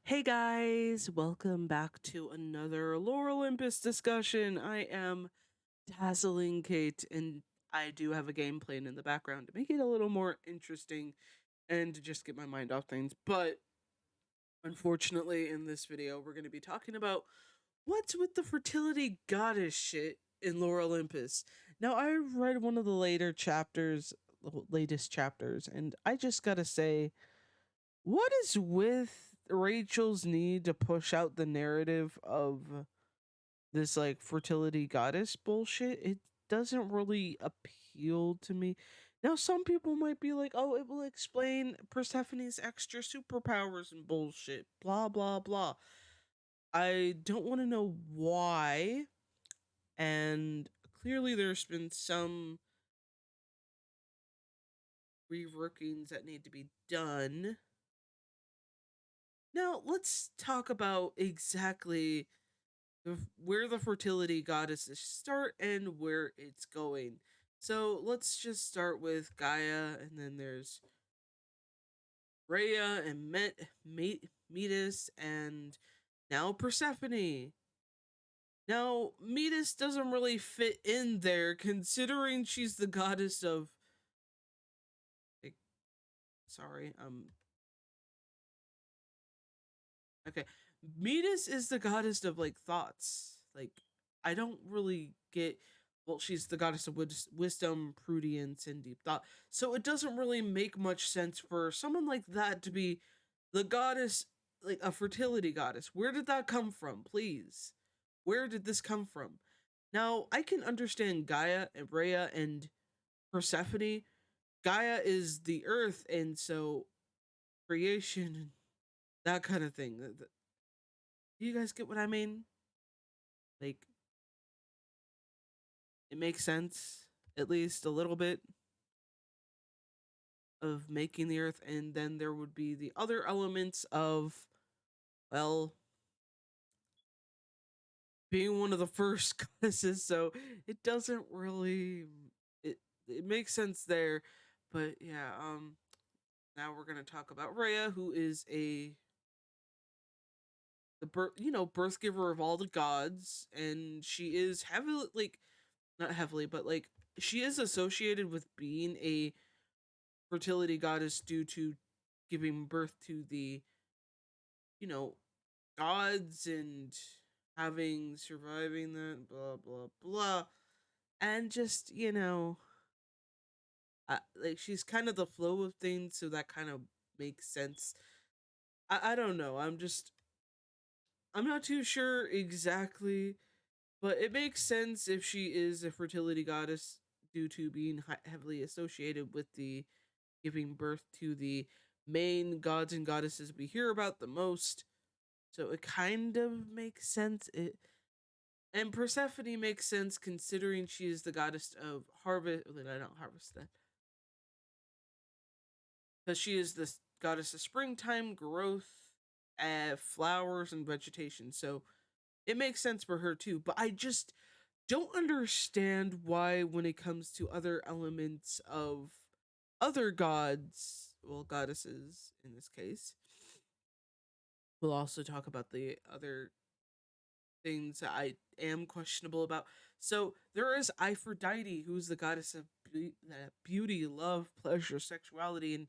Hey guys, welcome back to another Lore Olympus discussion. I am Dazzling Kate, and I do have a game playing in the background to make it a little more interesting and to just get my mind off things. But unfortunately, in this video, we're going to be talking about what's with the fertility goddess shit in Lore Olympus. Now, I read one of the latest chapters, and I just gotta say, what is with Rachel's need to push out the narrative of this like fertility goddess bullshit? It doesn't really appeal to me. Now, some people might be like, oh, it will explain Persephone's extra superpowers and bullshit, blah, blah, blah. I don't want to know why, and clearly there's been some reworkings that need to be done. Now, let's talk about exactly where the fertility goddesses start and where it's going. So let's just start with Gaia, and then there's Rhea and Metis, and now Persephone. Now, Metis doesn't really fit in there, considering she's the goddess of. Like, sorry, okay. Metis is the goddess of like thoughts. Like, I don't really get. Well, she's the goddess of wisdom, prudence, and deep thought. So it doesn't really make much sense for someone like that to be the goddess, like a fertility goddess. Where did that come from, please? Where did this come from? Now, I can understand Gaia and Rhea and Persephone. Gaia is the earth, and so creation and that kind of thing. Do you guys get what I mean? Like, it makes sense, at least a little bit, of making the earth, and then there would be the other elements of, well, being one of the first goddesses, so it doesn't really it makes sense there. But yeah, now we're gonna talk about Rhea, who is birth giver of all the gods, and she is heavily, like, not heavily, but like, she is associated with being a fertility goddess due to giving birth to the, you know, gods and having surviving that, blah blah blah. And just, like, she's kind of the flow of things, so that kind of makes sense. I don't know, I'm not too sure exactly, but it makes sense if she is a fertility goddess due to being heavily associated with the giving birth to the main gods and goddesses we hear about the most. So it kind of makes sense. And Persephone makes sense considering she is the goddess of harvest. Well, I don't harvest that, because she is the goddess of springtime, growth, flowers, and vegetation. So it makes sense for her too. But I just don't understand why, when it comes to other elements of other gods, well, goddesses in this case, we'll also talk about the other things that I am questionable about. So there is Aphrodite, who's the goddess of beauty, love, pleasure, sexuality, and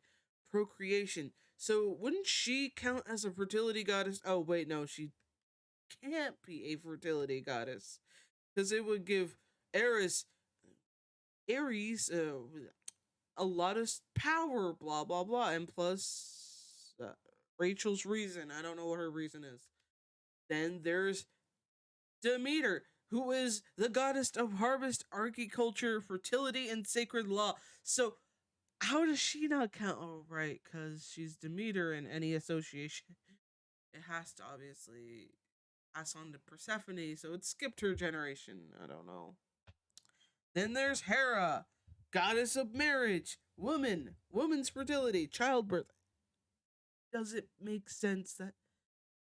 procreation. So wouldn't she count as a fertility goddess? Oh wait, no, she can't be a fertility goddess, because it would give Ares Ares a lot of power, blah blah blah, and plus Rachel's reason. I don't know what her reason is. Then there's Demeter, who is the goddess of harvest, agriculture, fertility, and sacred law. So how does she not count? Oh, right, because she's Demeter, and any association, it has to obviously pass on to Persephone, so it skipped her generation. I don't know. Then there's Hera, goddess of marriage, woman's fertility, childbirth. Does it make sense that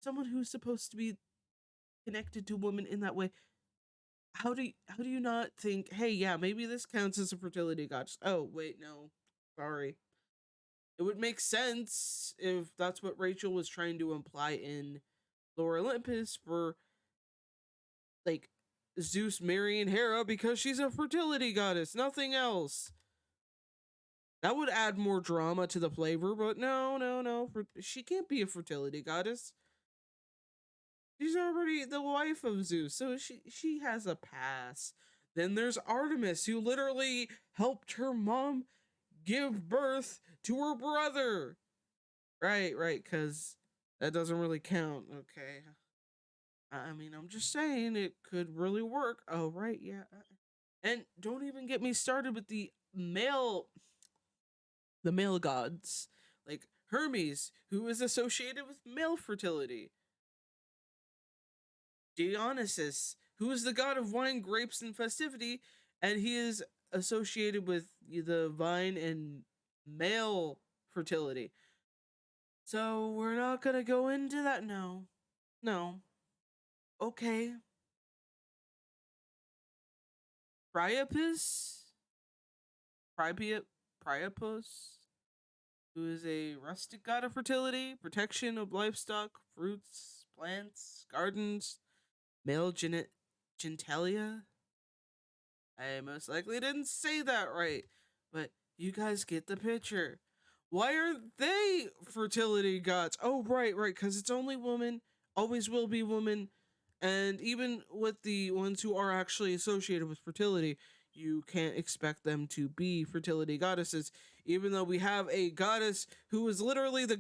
someone who's supposed to be connected to women in that way, how do you not think, hey, yeah, maybe this counts as a fertility goddess? Oh wait, no, sorry. It would make sense if that's what Rachel was trying to imply in Lower Olympus for like Zeus marrying Hera because she's a fertility goddess, nothing else. That would add more drama to the flavor, but no, no, no. She can't be a fertility goddess. She's already the wife of Zeus, so she has a pass. Then there's Artemis, who literally helped her mom give birth to her brother. Right, because that doesn't really count. Okay. I mean, I'm just saying it could really work. Oh, right, yeah. And don't even get me started with the male gods, like Hermes, who is associated with male fertility. Dionysus, who is the god of wine, grapes, and festivity, and he is associated with the vine and male fertility. So we're not gonna go into that. No, no. Okay. Priapus, Priapus, who is a rustic god of fertility, protection of livestock, fruits, plants, gardens, male genitalia. I most likely didn't say that right, but you guys get the picture. Why aren't they fertility gods? Oh, right, because it's only women, always will be women, and even with the ones who are actually associated with fertility, you can't expect them to be fertility goddesses, even though we have a goddess who is literally the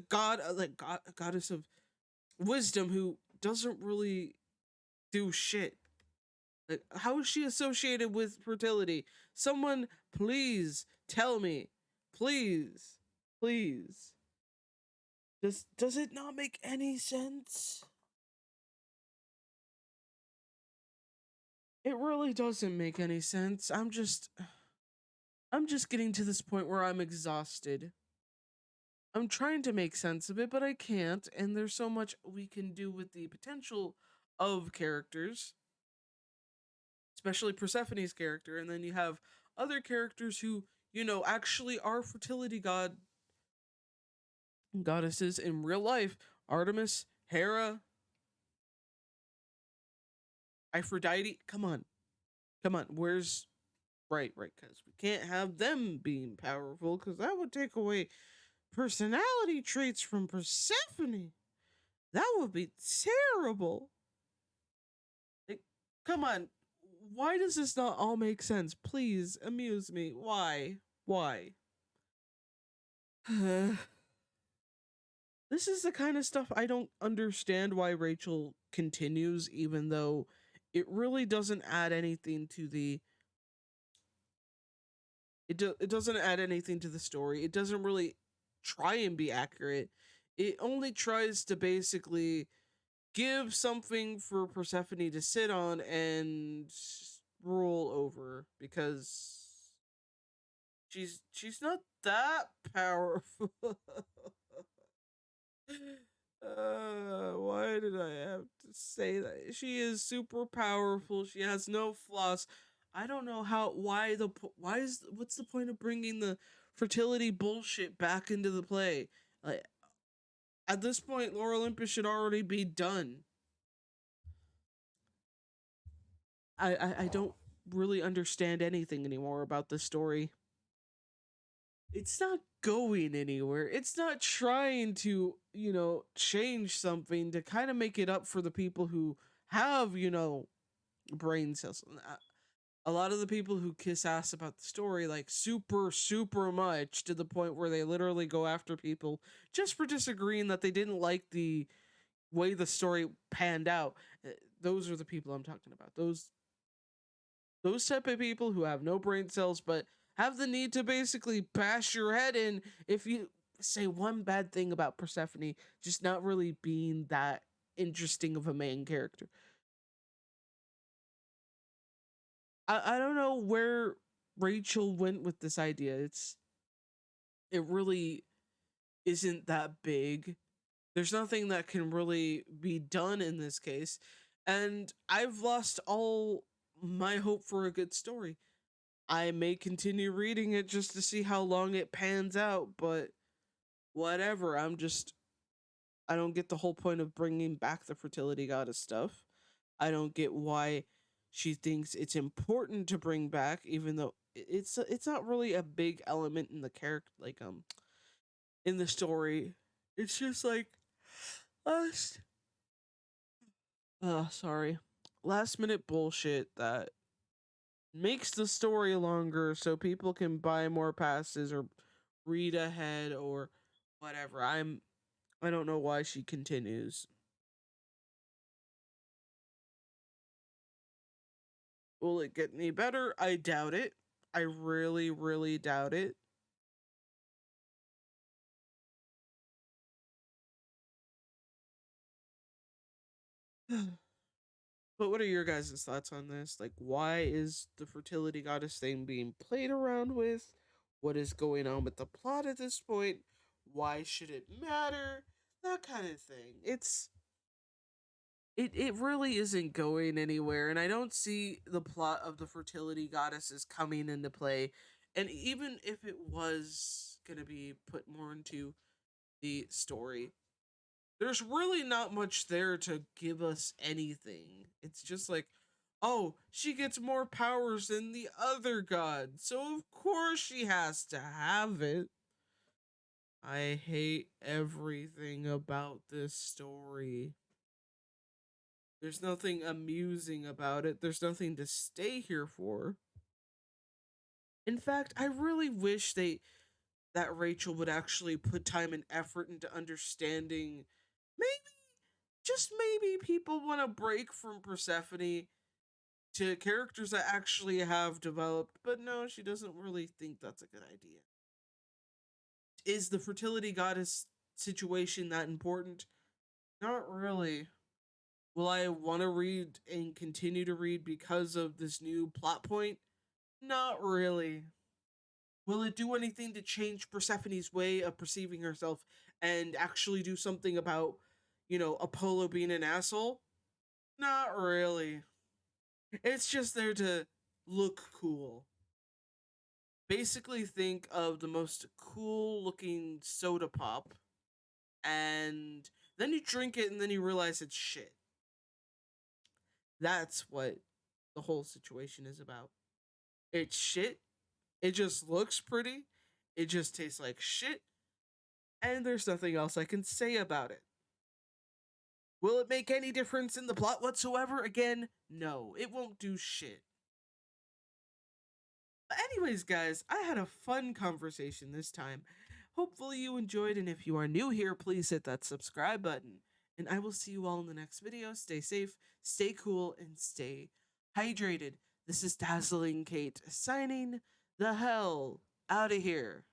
goddess of wisdom who doesn't really do shit. Like, how is she associated with fertility? Someone, please tell me. Please. Please. Does it not make any sense? It really doesn't make any sense. I'm just getting to this point where I'm exhausted. I'm trying to make sense of it, but I can't, and there's so much we can do with the potential of characters, especially Persephone's character, and then you have other characters who, actually are fertility goddesses in real life. Artemis, Hera, Aphrodite. Come on. Come on. Where's right, because we can't have them being powerful because that would take away personality traits from Persephone. That would be terrible. Like, come on. Why does this not all make sense? Please amuse me. Why? Why? This is the kind of stuff I don't understand why Rachel continues, even though it really doesn't add anything to it doesn't add anything to the story. It doesn't really try and be accurate. It only tries to basically give something for Persephone to sit on and rule over because she's not that powerful. Why did I have to say that? She is super powerful. She has no flaws. I don't know why is what's the point of bringing the fertility bullshit back into the play? Like, at this point, Laura Olympus should already be done. I don't really understand anything anymore about the story. It's not going anywhere. It's not trying to, change something to kind of make it up for the people who have, brain cells. A lot of the people who kiss ass about the story, like super, super much to the point where they literally go after people just for disagreeing that they didn't like the way the story panned out. Those are the people I'm talking about. Those type of people who have no brain cells but have the need to basically bash your head in if you say one bad thing about Persephone just not really being that interesting of a main character. I don't know where Rachel went with this idea. It really isn't that big. There's nothing that can really be done in this case. And I've lost all my hope for a good story. I may continue reading it just to see how long it pans out, but whatever. I don't get the whole point of bringing back the fertility goddess stuff. I don't get why she thinks it's important to bring back, even though it's not really a big element in the character, like in the story. It's just like last, sorry, last minute bullshit that makes the story longer so people can buy more passes or read ahead or whatever. I don't know why she continues. Will it get any better? I doubt it. I really, really doubt it. But what are your guys' thoughts on this? Like, why is the fertility goddess thing being played around with? What is going on with the plot at this point? Why should it matter? That kind of thing. It really isn't going anywhere, and I don't see the plot of the fertility goddesses coming into play. And even if it was gonna be put more into the story, there's really not much there to give us anything. It's just like, oh, she gets more powers than the other god, so of course she has to have it. I hate everything about this story. There's nothing amusing about it. There's nothing to stay here for. In fact, I really wish that Rachel would actually put time and effort into understanding. Maybe, just maybe, people want to break from Persephone to characters that actually have developed. But no, she doesn't really think that's a good idea. Is the fertility goddess situation that important? Not really. Will I want to read and continue to read because of this new plot point? Not really. Will it do anything to change Persephone's way of perceiving herself and actually do something about, Apollo being an asshole? Not really. It's just there to look cool. Basically, think of the most cool looking soda pop, and then you drink it and then you realize it's shit. That's what the whole situation is about. It's shit. It just looks pretty. It just tastes like shit. And there's nothing else I can say about it. Will it make any difference in the plot whatsoever? Again, no. It won't do shit. But anyways, guys, I had a fun conversation this time. Hopefully you enjoyed, and if you are new here, please hit that subscribe button. And I will see you all in the next video. Stay safe, stay cool, and stay hydrated. This is Dazzling Kate signing the hell out of here.